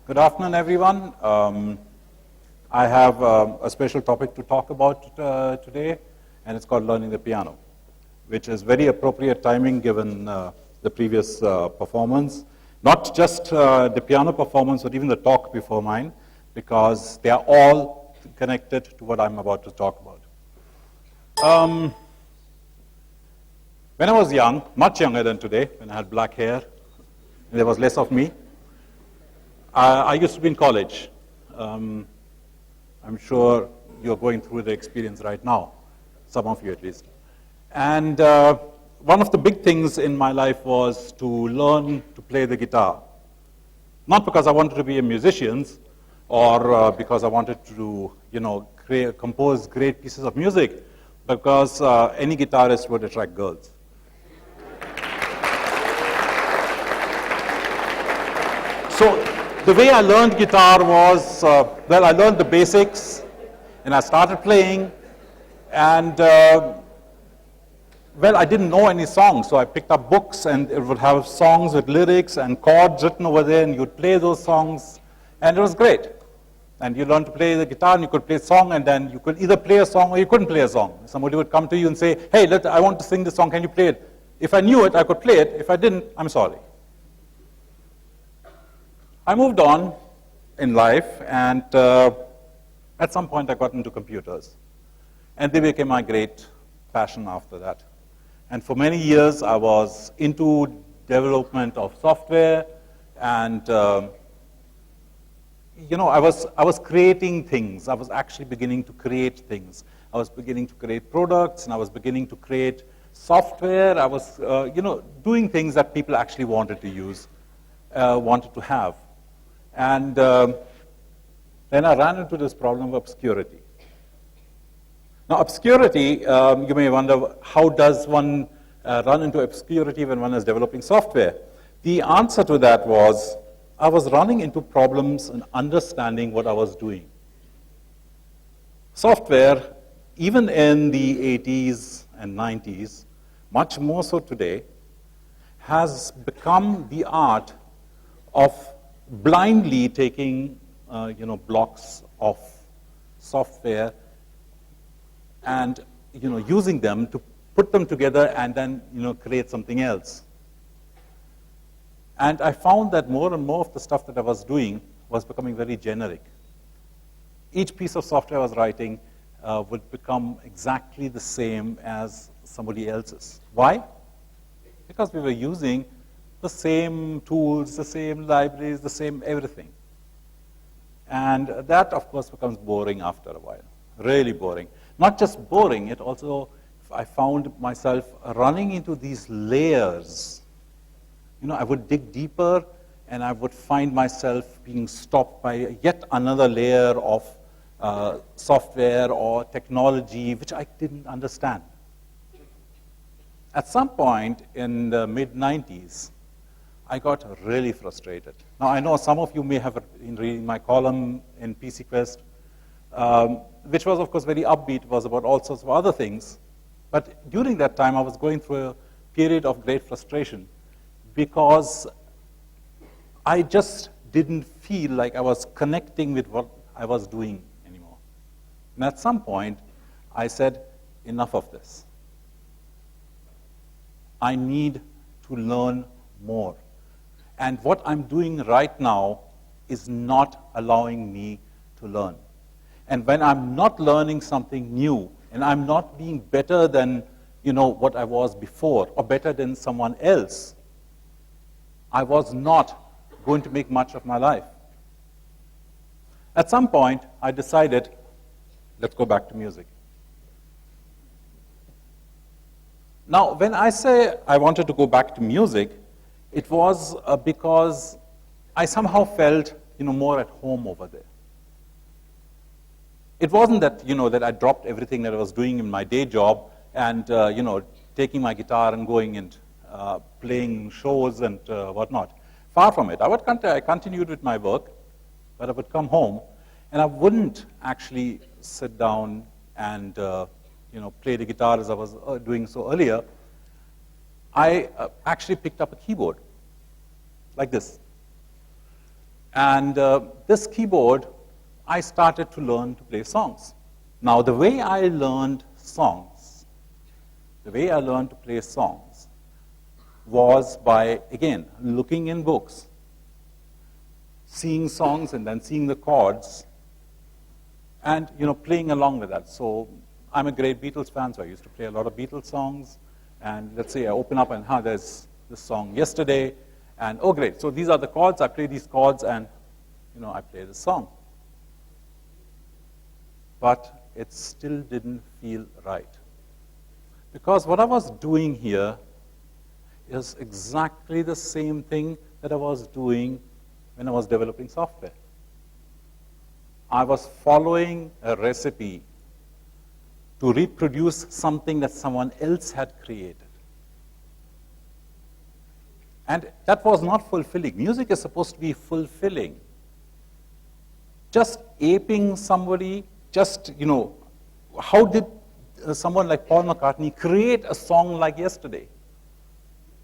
Good afternoon, everyone. I have a special topic to talk about today, and it's called learning the piano, which is very appropriate timing given the previous performance. Not just the piano performance, but even the talk before mine, because they are all connected to what I'm about to talk about. When I was young, much younger than today, when I had black hair, and there was less of me, I used to be in college. I'm sure you're going through the experience right now, some of you at least. And one of the big things in my life was to learn to play the guitar. Not because I wanted to be a musician or because I wanted to, compose great pieces of music, but because any guitarist would attract girls. So the way I learned guitar was, I learned the basics, and I started playing, and I didn't know any songs, so I picked up books, and it would have songs with lyrics and chords written over there, and you'd play those songs, and it was great. And you learned to play the guitar, and you could play a song, and then you could either play a song or you couldn't play a song. Somebody would come to you and say, hey, I want to sing this song, can you play it? If I knew it, I could play it. If I didn't, I'm sorry. I moved on in life, and at some point I got into computers. And they became my great passion after that. And for many years I was into development of software, and I was creating things. I was actually beginning to create things. I was beginning to create products, and I was beginning to create software. I was doing things that people actually wanted to use, wanted to have. And then I ran into this problem of obscurity. Now, obscurity, you may wonder, how does one run into obscurity when one is developing software? The answer to that was, I was running into problems in understanding what I was doing. Software, even in the 80s and 90s, much more so today, has become the art of blindly taking blocks of software and using them to put them together and then create something else. And I found that more and more of the stuff that I was doing was becoming very generic. Each piece of software I was writing would become exactly the same as somebody else's. Why? Because we were using the same tools, the same libraries, the same everything. And that, of course, becomes boring after a while, really boring. Not just boring, it also, I found myself running into these layers. I would dig deeper, and I would find myself being stopped by yet another layer of software or technology, which I didn't understand. At some point in the mid-90s, I got really frustrated. Now, I know some of you may have been reading my column in PC Quest, which was, of course, very upbeat. It was about all sorts of other things. But during that time, I was going through a period of great frustration because I just didn't feel like I was connecting with what I was doing anymore. And at some point, I said, enough of this. I need to learn more. And what I'm doing right now is not allowing me to learn. And when I'm not learning something new, and I'm not being better than what I was before, or better than someone else, I was not going to make much of my life. At some point, I decided, let's go back to music. Now, when I say I wanted to go back to music, it was because I somehow felt, more at home over there. It wasn't that, that I dropped everything that I was doing in my day job and, taking my guitar and going and playing shows and whatnot. Far from it. I continued with my work, but I would come home and I wouldn't actually sit down and, play the guitar as I was doing so earlier. I actually picked up a keyboard like this. And this keyboard, I started to learn to play songs. Now, the way I learned songs, the way I learned to play songs was by, again, looking in books, seeing songs and then seeing the chords, and playing along with that. So I'm a great Beatles fan, so I used to play a lot of Beatles songs. And let's say I open up and there's this song Yesterday, and oh great, so these are the chords, I play these chords, and I play this song. But it still didn't feel right. Because what I was doing here is exactly the same thing that I was doing when I was developing software. I was following a recipe to reproduce something that someone else had created. And that was not fulfilling. Music is supposed to be fulfilling. Just aping somebody, how did someone like Paul McCartney create a song like Yesterday?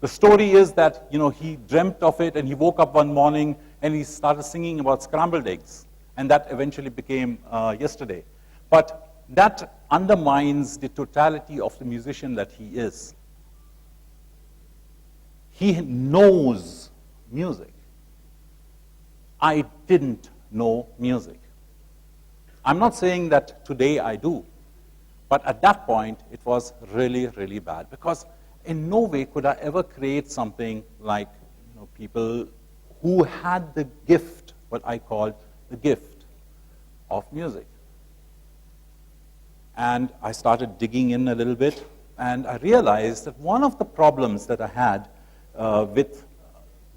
The story is that, he dreamt of it and he woke up one morning and he started singing about scrambled eggs. And that eventually became Yesterday. But that undermines the totality of the musician that he is. He knows music. I didn't know music. I'm not saying that today I do, but at that point it was really, really bad, because in no way could I ever create something like people who had the gift, what I called the gift of music. And I started digging in a little bit, and I realized that one of the problems that I had with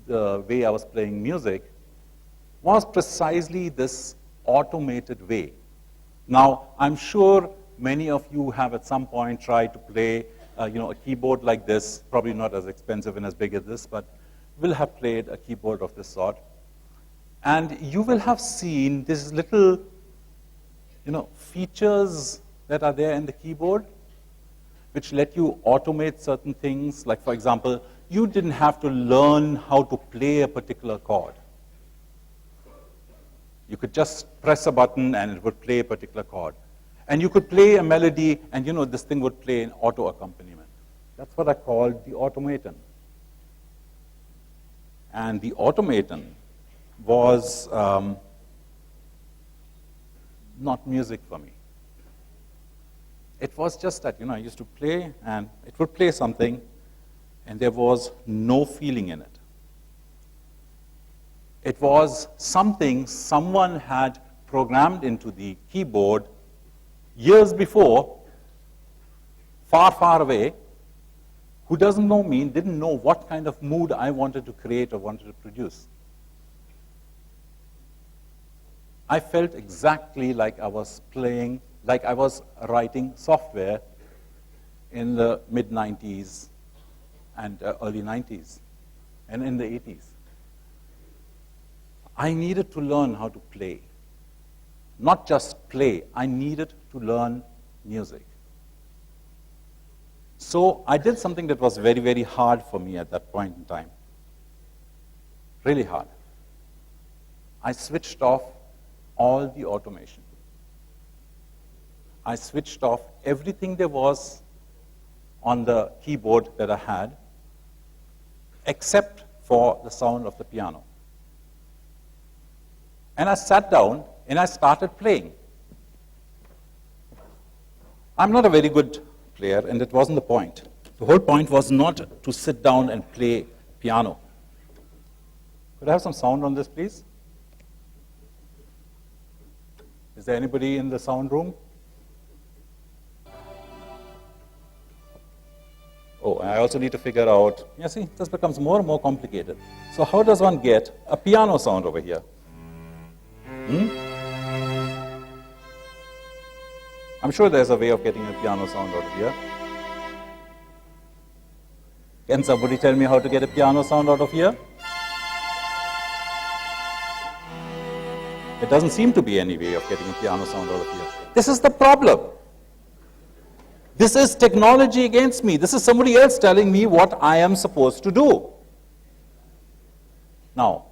the way I was playing music was precisely this automated way. Now, I'm sure many of you have at some point tried to play a keyboard like this, probably not as expensive and as big as this, but will have played a keyboard of this sort. And you will have seen these little features that are there in the keyboard, which let you automate certain things. Like, for example, you didn't have to learn how to play a particular chord. You could just press a button and it would play a particular chord. And you could play a melody and this thing would play an auto accompaniment. That's what I called the automaton. And the automaton was not music for me. It was just that, I used to play and it would play something and there was no feeling in it. It was something someone had programmed into the keyboard years before, far, far away, who doesn't know me, didn't know what kind of mood I wanted to create or wanted to produce. I felt exactly like I was playing, like I was writing software in the mid-90s and early 90s and in the 80s. I needed to learn how to play. Not just play, I needed to learn music. So I did something that was very, very hard for me at that point in time. Really hard. I switched off all the automation. I switched off everything there was on the keyboard that I had, except for the sound of the piano. And I sat down and I started playing. I'm not a very good player, and that wasn't the point. The whole point was not to sit down and play piano. Could I have some sound on this, please? Is there anybody in the sound room? Oh, I also need to figure out, see, this becomes more and more complicated. So how does one get a piano sound over here? I'm sure there's a way of getting a piano sound out of here. Can somebody tell me how to get a piano sound out of here? There doesn't seem to be any way of getting a piano sound out of here. This is the problem. This is technology against me. This is somebody else telling me what I am supposed to do. Now,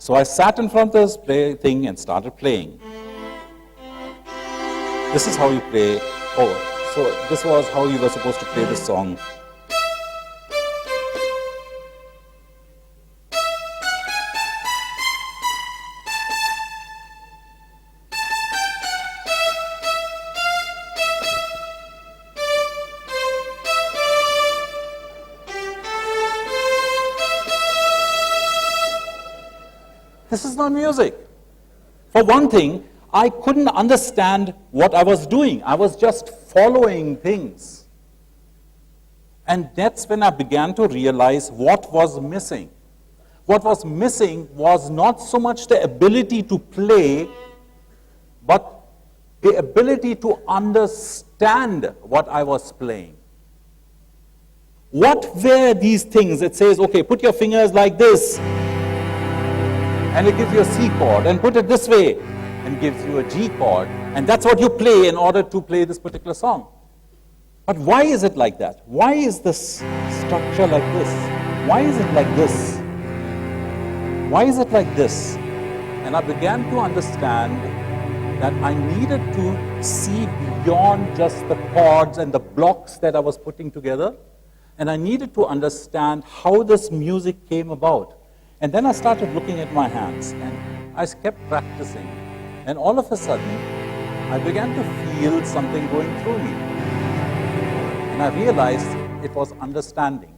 So I sat in front of this thing and started playing. This is how you play. Oh, so this was how you were supposed to play this song. This is not music. For one thing, I couldn't understand what I was doing. I was just following things. And that's when I began to realize what was missing. What was missing was not so much the ability to play, but the ability to understand what I was playing. What were these things? It says, okay, put your fingers like this, and it gives you a C chord, and put it this way, and gives you a G chord, and that's what you play in order to play this particular song. But why is it like that? Why is this structure like this? Why is it like this? Why is it like this? And I began to understand that I needed to see beyond just the chords and the blocks that I was putting together, and I needed to understand how this music came about. And then I started looking at my hands, and I kept practicing. And all of a sudden, I began to feel something going through me. And I realized it was understanding.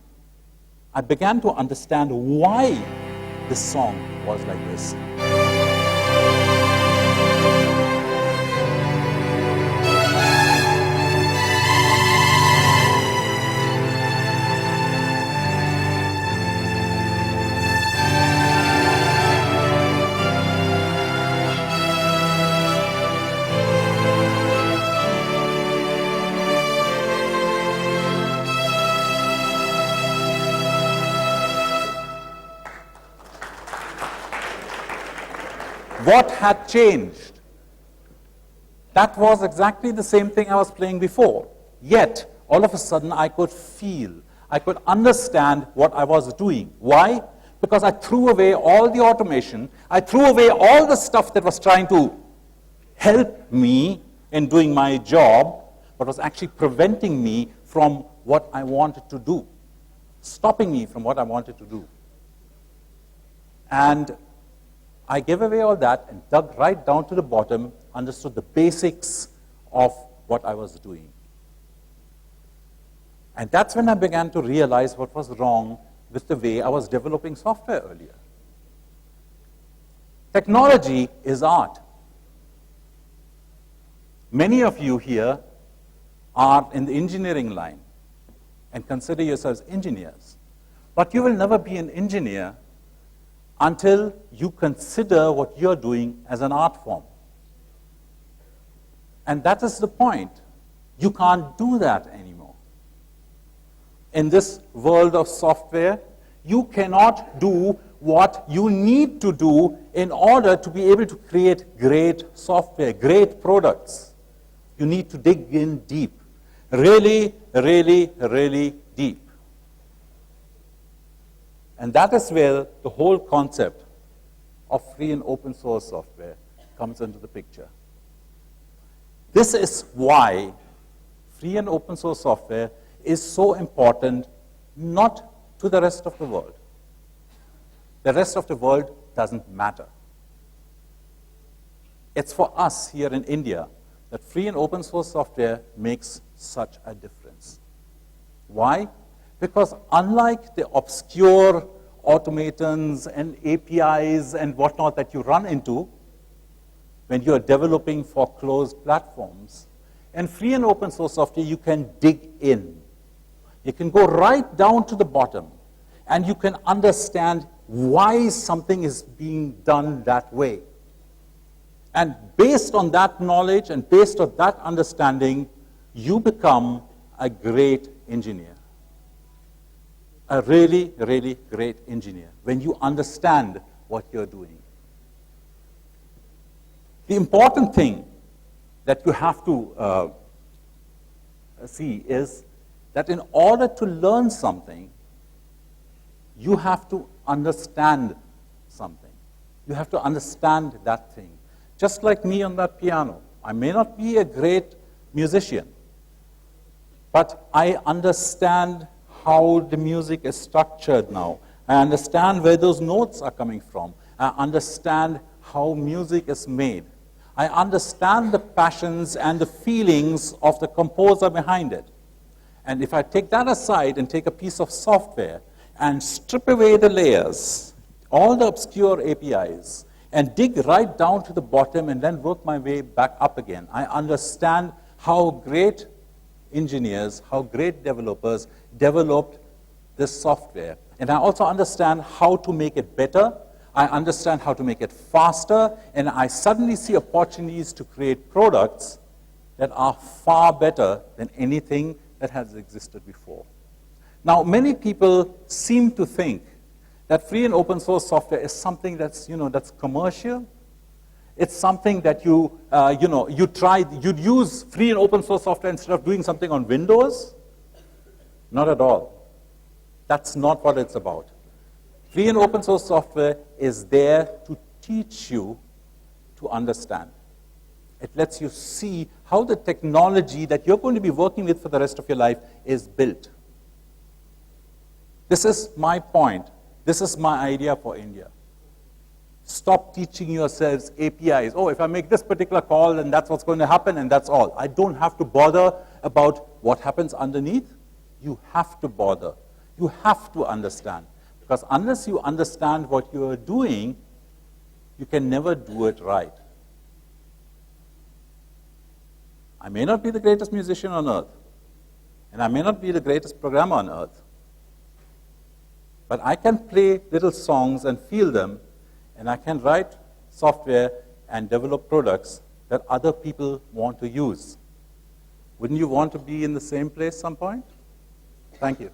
I began to understand why this song was like this. What had changed? That was exactly the same thing I was playing before. Yet, all of a sudden, I could feel, I could understand what I was doing. Why? Because I threw away all the automation. I threw away all the stuff that was trying to help me in doing my job, but was actually preventing me from what I wanted to do, stopping me from what I wanted to do. And I gave away all that and dug right down to the bottom, understood the basics of what I was doing. And that's when I began to realize what was wrong with the way I was developing software earlier. Technology is art. Many of you here are in the engineering line and consider yourselves engineers. But you will never be an engineer until you consider what you're doing as an art form. And that is the point. You can't do that anymore. In this world of software, you cannot do what you need to do in order to be able to create great software, great products. You need to dig in deep, really, really, really deep. And that is where the whole concept of free and open source software comes into the picture. This is why free and open source software is so important, not to the rest of the world. The rest of the world doesn't matter. It's for us here in India that free and open source software makes such a difference. Why? Because unlike the obscure automatons and APIs and whatnot that you run into when you're developing for closed platforms, in free and open source software, you can dig in. You can go right down to the bottom, and you can understand why something is being done that way. And based on that knowledge and based on that understanding, you become a great engineer. A really, really great engineer when you understand what you're doing. The important thing that you have to see is that in order to learn something, you have to understand something. You have to understand that thing. Just like me on that piano. I may not be a great musician, but I understand how the music is structured now. I understand where those notes are coming from. I understand how music is made. I understand the passions and the feelings of the composer behind it. And if I take that aside and take a piece of software and strip away the layers, all the obscure APIs, and dig right down to the bottom and then work my way back up again, I understand how great engineers, how great developers developed this software. And I also understand how to make it better. I understand how to make it faster. And I suddenly see opportunities to create products that are far better than anything that has existed before. Now, many people seem to think that free and open source software is something that's, that's commercial. It's something that you'd use free and open source software instead of doing something on Windows. Not at all. That's not what it's about. Free and open source software is there to teach you to understand. It lets you see how the technology that you're going to be working with for the rest of your life is built. This is my point. This is my idea for India. Stop teaching yourselves APIs. Oh, if I make this particular call, then that's what's going to happen, and that's all. I don't have to bother about what happens underneath. You have to bother. You have to understand. Because unless you understand what you are doing, you can never do it right. I may not be the greatest musician on earth, and I may not be the greatest programmer on earth, but I can play little songs and feel them, and I can write software and develop products that other people want to use. Wouldn't you want to be in the same place some point? Thank you.